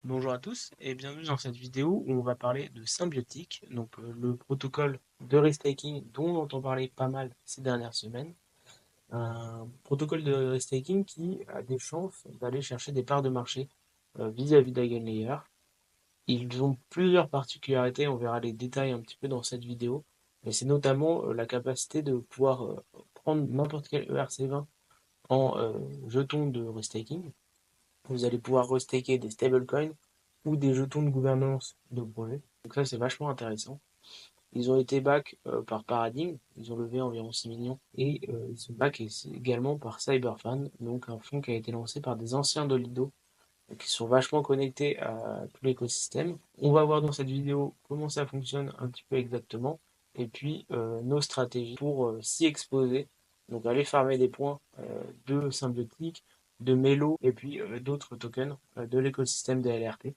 Bonjour à tous et bienvenue dans cette vidéo où on va parler de Symbiotic, donc le protocole de restaking dont on entend parler pas mal ces dernières semaines. Un protocole de restaking qui a des chances d'aller chercher des parts de marché vis-à-vis d'EigenLayer. Ils ont plusieurs particularités, on verra les détails un petit peu dans cette vidéo, mais c'est notamment la capacité de pouvoir prendre n'importe quel ERC20 en jeton de restaking. Vous allez pouvoir restaker des stablecoins ou des jetons de gouvernance de projet. Donc ça, c'est vachement intéressant. Ils ont été back par Paradigm, ils ont levé environ 6 millions, et ils sont back également par Cyberfan, donc un fonds qui a été lancé par des anciens de Lido, qui sont vachement connectés à tout l'écosystème. On va voir dans cette vidéo comment ça fonctionne un petit peu exactement, et puis nos stratégies pour s'y exposer, donc aller farmer des points de Symbiotic, de Melo, et puis d'autres tokens de l'écosystème des LRT.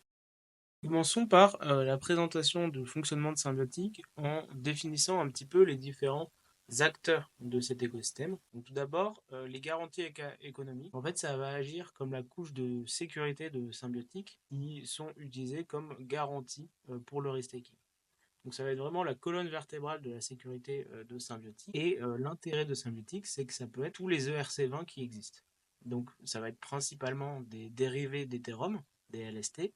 Commençons par la présentation du fonctionnement de Symbiotic en définissant un petit peu les différents acteurs de cet écosystème. Donc, tout d'abord, les garanties économiques. En fait, ça va agir comme la couche de sécurité de Symbiotic qui sont utilisées comme garantie pour le restaking. Donc ça va être vraiment la colonne vertébrale de la sécurité de Symbiotic. Et l'intérêt de Symbiotic, c'est que ça peut être tous les ERC20 qui existent. Donc ça va être principalement des dérivés d'Ethereum, des LST,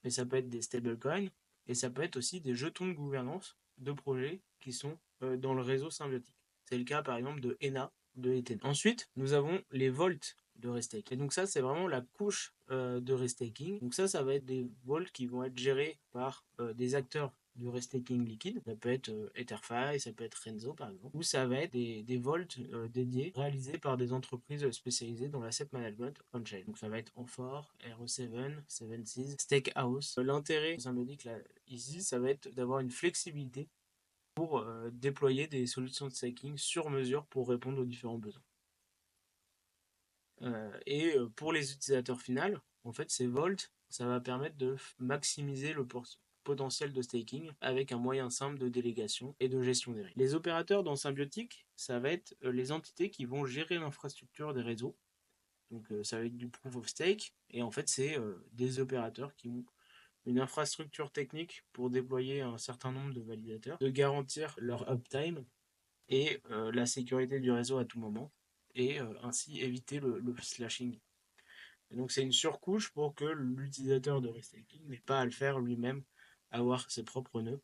mais ça peut être des stablecoins, et ça peut être aussi des jetons de gouvernance de projets qui sont dans le réseau Symbiotic. C'est le cas par exemple de ENA, de Ethena. Ensuite, nous avons les vaults de restaking. Et donc ça, c'est vraiment la couche de restaking. Donc ça va être des vaults qui vont être gérés par des acteurs du restaking liquide. Ça peut être Etherfi, ça peut être Renzo par exemple, ou ça va être des vaults dédiés réalisés par des entreprises spécialisées dans l'asset management on-chain. Donc ça va être Amphor, RE7, 7Seas, Stakehouse. L'intérêt symbolique là, ici, ça va être d'avoir une flexibilité pour déployer des solutions de staking sur mesure pour répondre aux différents besoins. Et pour les utilisateurs finaux, en fait, ces vaults, ça va permettre de maximiser le potentiel de staking avec un moyen simple de délégation et de gestion des risques. Les opérateurs dans Symbiotic, ça va être les entités qui vont gérer l'infrastructure des réseaux. Donc ça va être du proof of stake, et en fait, c'est des opérateurs qui ont une infrastructure technique pour déployer un certain nombre de validateurs, de garantir leur uptime et la sécurité du réseau à tout moment, et ainsi éviter le slashing. Et donc c'est une surcouche pour que l'utilisateur de restaking n'ait pas à le faire lui-même, avoir ses propres nœuds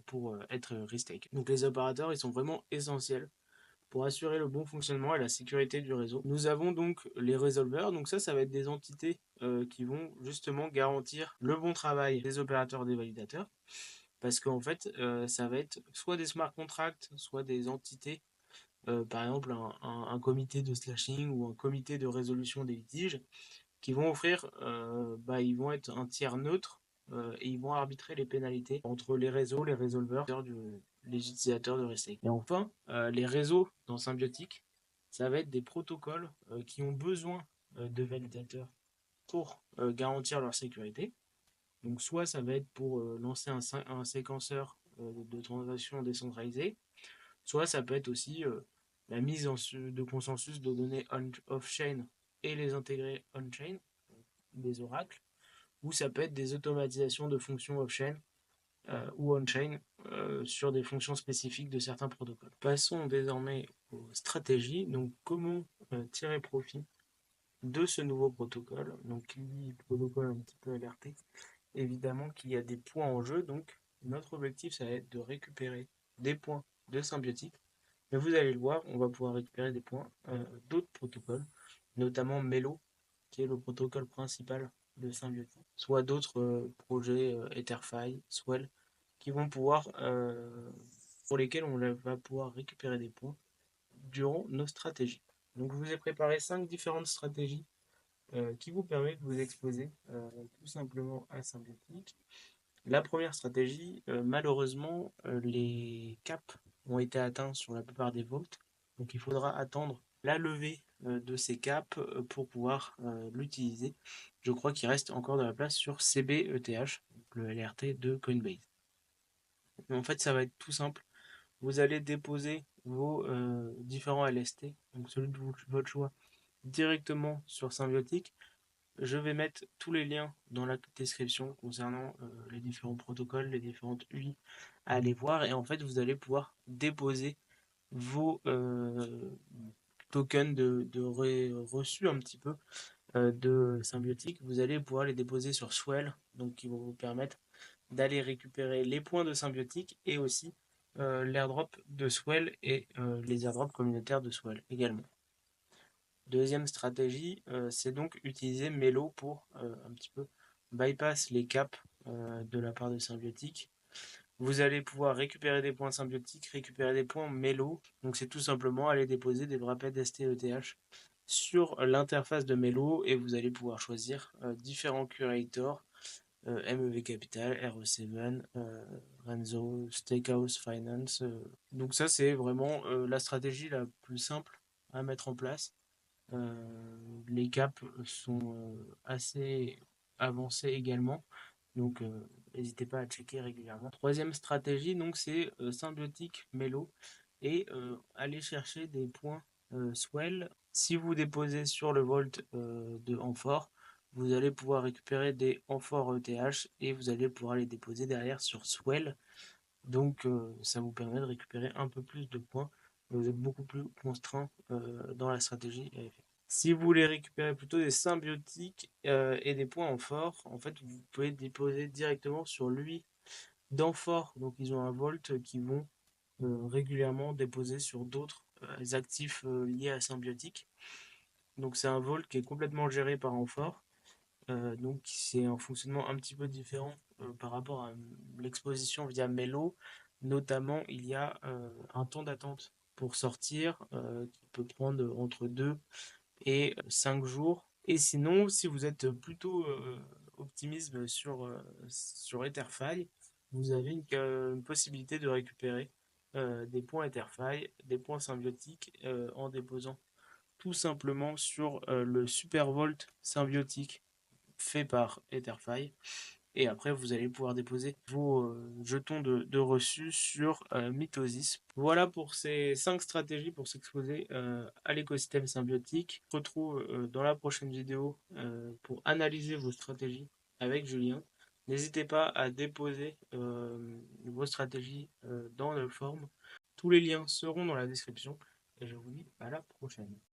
pour être restake. Donc les opérateurs, ils sont vraiment essentiels pour assurer le bon fonctionnement et la sécurité du réseau. Nous avons donc les résolveurs, donc ça va être des entités qui vont justement garantir le bon travail des opérateurs des validateurs, parce qu'en fait, ça va être soit des smart contracts, soit des entités, par exemple un comité de slashing ou un comité de résolution des litiges, qui vont offrir, ils vont être un tiers neutre et ils vont arbitrer les pénalités entre les réseaux, les résolveurs, les utilisateurs de Restake. Et enfin, les réseaux dans Symbiotic, ça va être des protocoles qui ont besoin de validateurs pour garantir leur sécurité. Donc soit ça va être pour lancer un séquenceur de transactions décentralisées, soit ça peut être aussi la mise de consensus de données off-chain et les intégrer on-chain, des oracles, ou ça peut être des automatisations de fonctions off-chain ou on-chain sur des fonctions spécifiques de certains protocoles. Passons désormais aux stratégies. Donc comment tirer profit de ce nouveau protocole. Donc qui dit protocole un petit peu alerté, évidemment qu'il y a des points en jeu. Donc notre objectif, ça va être de récupérer des points de Symbiotic. Mais vous allez le voir, on va pouvoir récupérer des points d'autres protocoles, notamment Melo, qui est le protocole principal de Symbiotic, soit d'autres projets Etherfi, Swell, qui vont pouvoir, pour lesquels on va pouvoir récupérer des points durant nos stratégies. Donc je vous ai préparé 5 différentes stratégies qui vous permettent de vous exposer tout simplement à Symbiotic. La première stratégie, malheureusement, les caps ont été atteints sur la plupart des vaults, donc il faudra attendre la levée de ces caps pour pouvoir l'utiliser. Je crois qu'il reste encore de la place sur CBETH, le LRT de Coinbase. Mais en fait, ça va être tout simple. Vous allez déposer vos différents LST, donc celui de votre choix, directement sur Symbiotic. Je vais mettre tous les liens dans la description concernant les différents protocoles, les différentes UI à aller voir. Et en fait, vous allez pouvoir déposer vos tokens de reçus un petit peu de Symbiotic. Vous allez pouvoir les déposer sur Swell, donc qui vont vous permettre d'aller récupérer les points de Symbiotic et aussi l'airdrop de Swell et les airdrops communautaires de Swell également. Deuxième stratégie, c'est donc utiliser Melo pour un petit peu bypass les caps de la part de Symbiotic. Vous allez pouvoir récupérer des points symbiotiques, récupérer des points Melo. Donc c'est tout simplement aller déposer des wrapped STETH sur l'interface de Melo et vous allez pouvoir choisir différents curators, MEV Capital, RE7, Renzo, Steakhouse Finance. Donc ça c'est vraiment la stratégie la plus simple à mettre en place. Les caps sont assez avancés également, donc n'hésitez pas à checker régulièrement. Troisième stratégie, donc c'est symbiotique Melo et aller chercher des points swell. Si vous déposez sur le Volt de Amphore, vous allez pouvoir récupérer des Amphore ETH et vous allez pouvoir les déposer derrière sur swell. Donc ça vous permet de récupérer un peu plus de points. Vous êtes beaucoup plus contraint dans la stratégie à effet. Si vous voulez récupérer plutôt des symbiotiques et des points en fort, en fait vous pouvez déposer directement sur lui d'Amphore. Donc ils ont un Volt qui vont régulièrement déposer sur d'autres actifs liés à symbiotique. Donc c'est un Volt qui est complètement géré par Amphore. Donc c'est un fonctionnement un petit peu différent par rapport à l'exposition via Melo. Notamment, il y a un temps d'attente pour sortir qui peut prendre entre 2 et 5 jours. Et sinon, si vous êtes plutôt optimiste sur Etherfi, vous avez une possibilité de récupérer des points Etherfi, des points symbiotiques en déposant tout simplement sur le Supervolt symbiotique fait par Etherfi. Et après, vous allez pouvoir déposer vos jetons de reçu sur Mitosis. Voilà pour ces 5 stratégies pour s'exposer à l'écosystème symbiotique. On se retrouve dans la prochaine vidéo pour analyser vos stratégies avec Julien. N'hésitez pas à déposer vos stratégies dans le forum. Tous les liens seront dans la description. Et je vous dis à la prochaine.